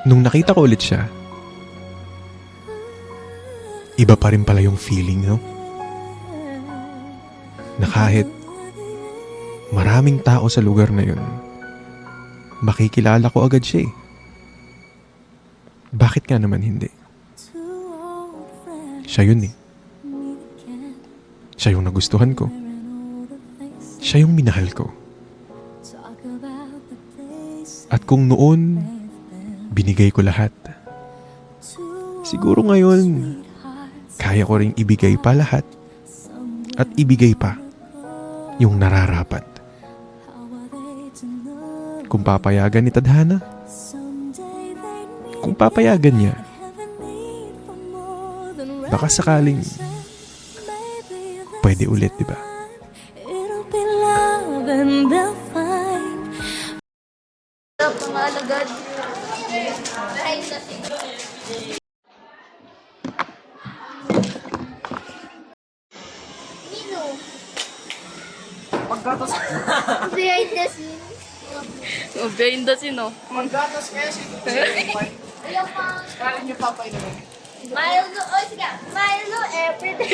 Nung nakita ko ulit siya, iba pa rin pala yung feeling, no? Na kahit maraming tao sa lugar na yun, makikilala ko agad siya eh. Bakit nga naman hindi? Siya yun eh. Siya yung nagustuhan ko. Siya yung minahal ko. At kung noon, binigay ko lahat, siguro ngayon, kaya ko ring ibigay pa lahat at ibigay pa yung nararapat. Kung papayagan ni Tadhana, kung papayagan niya, baka sakaling pwede ulit, di ba? It'll be love and they'll find. Mga alagad. Nino. Maggatas. Behind the scenes. Behind the scene, no? Maggatas kaya si Ayaw pa. Kaya niyo papay naman. Milo, oh sige. Milo everyday.